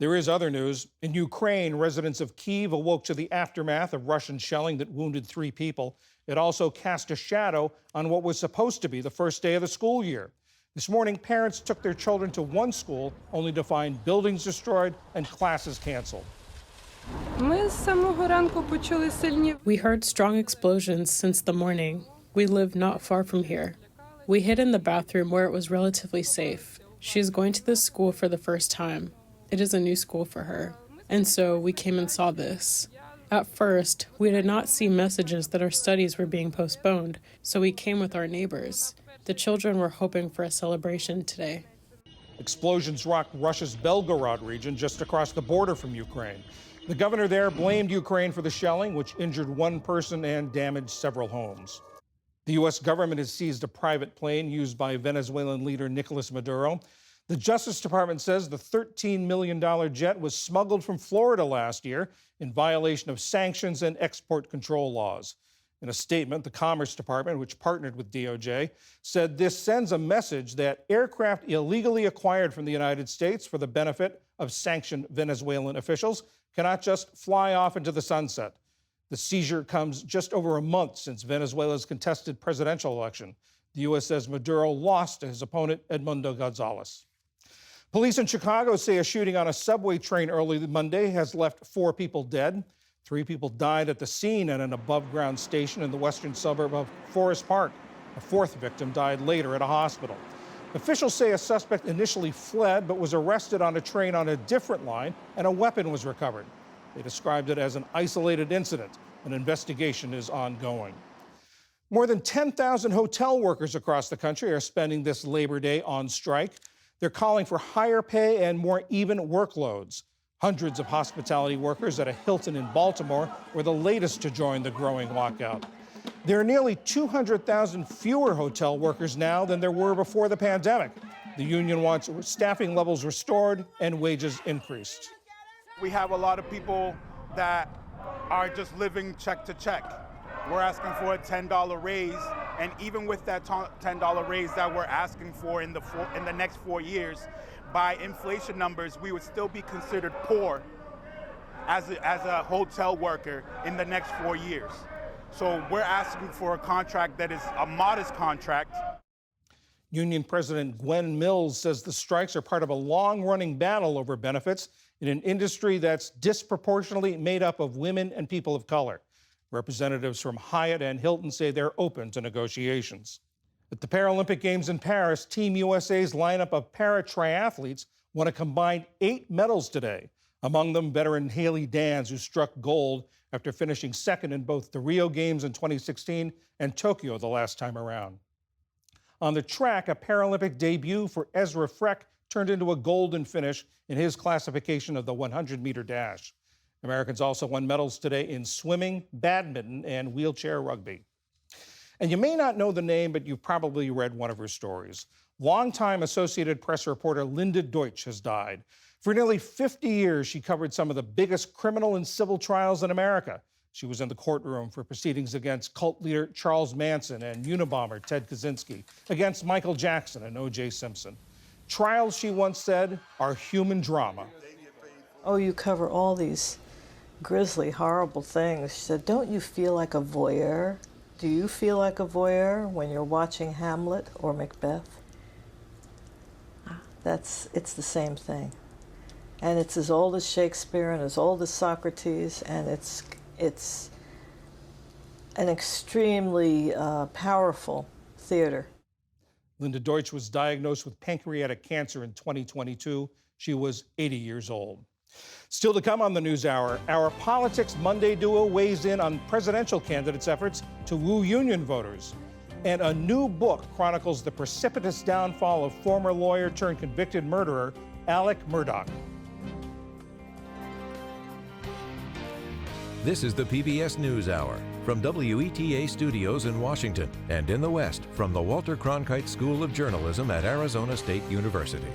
There is other news. In Ukraine, residents of Kyiv awoke to the aftermath of Russian shelling that wounded 3 people. It also cast a shadow on what was supposed to be the first day of the school year. This morning, parents took their children to one school only to find buildings destroyed and classes canceled. We heard strong explosions since the morning. We live not far from here. We hid in the bathroom where it was relatively safe. She is going to this school for the first time. It is a new school for her. And so we came and saw this. At first, we did not see messages that our studies were being postponed, so we came with our neighbors. The children were hoping for a celebration today. Explosions rocked Russia's Belgorod region just across the border from Ukraine. The governor there blamed Ukraine for the shelling, which injured 1 person and damaged several homes. The U.S. government has seized a private plane used by Venezuelan leader Nicolas Maduro. The Justice Department says the $13 million jet was smuggled from Florida last year in violation of sanctions and export control laws. In a statement, the Commerce Department, which partnered with DOJ, said this sends a message that aircraft illegally acquired from the United States for the benefit of sanctioned Venezuelan officials cannot just fly off into the sunset. The seizure comes just over a month since Venezuela's contested presidential election. The U.S. says Maduro lost to his opponent, Edmundo Gonzalez. Police in Chicago say a shooting on a subway train early Monday has left 4 people dead. 3 people died at the scene at an above-ground station in the western suburb of Forest Park. A 4th victim died later at a hospital. Officials say a suspect initially fled but was arrested on a train on a different line and a weapon was recovered. They described it as an isolated incident. An investigation is ongoing. More than 10,000 hotel workers across the country are spending this Labor Day on strike. They're calling for higher pay and more even workloads. Hundreds of hospitality workers at a Hilton in Baltimore were the latest to join the growing lockout. There are nearly 200,000 fewer hotel workers now than there were before the pandemic. The union wants staffing levels restored and wages increased. We have a lot of people that are just living check to check. We're asking for a $10 raise, and even with that $10 raise that we're asking for in the next 4 years, by inflation numbers, we would still be considered poor as a hotel worker in the next 4 years. So we're asking for a contract that is a modest contract. Union President Gwen Mills says the strikes are part of a long-running battle over benefits in an industry that's disproportionately made up of women and people of color. Representatives from Hyatt and Hilton say they're open to negotiations. At the Paralympic Games in Paris, Team USA's lineup of para-triathletes won a combined 8 medals today. Among them, veteran Haley Dans, who struck gold after finishing second in both the Rio Games in 2016 and Tokyo the last time around. On the track, a Paralympic debut for Ezra Freck turned into a golden finish in his classification of the 100-meter dash. Americans also won medals today in swimming, badminton, and wheelchair rugby. And you may not know the name, but you've probably read one of her stories. Longtime Associated Press reporter Linda Deutsch has died. For nearly 50 years, she covered some of the biggest criminal and civil trials in America. She was in the courtroom for proceedings against cult leader Charles Manson and Unabomber Ted Kaczynski, against Michael Jackson and O.J. Simpson. Trials, she once said, are human drama. Oh, you cover all these grisly, horrible things. She said, don't you feel like a voyeur? Do you feel like a voyeur when you're watching Hamlet or Macbeth? It's the same thing. And it's as old as Shakespeare and as old as Socrates, and it's an extremely powerful theater. Linda Deutsch was diagnosed with pancreatic cancer in 2022. She was 80 years old. Still to come on the NewsHour, our Politics Monday duo weighs in on presidential candidates' efforts to woo union voters. And a new book chronicles the precipitous downfall of former lawyer turned convicted murderer Alec Murdaugh. This is the PBS NewsHour from WETA Studios in Washington and in the West from the Walter Cronkite School of Journalism at Arizona State University.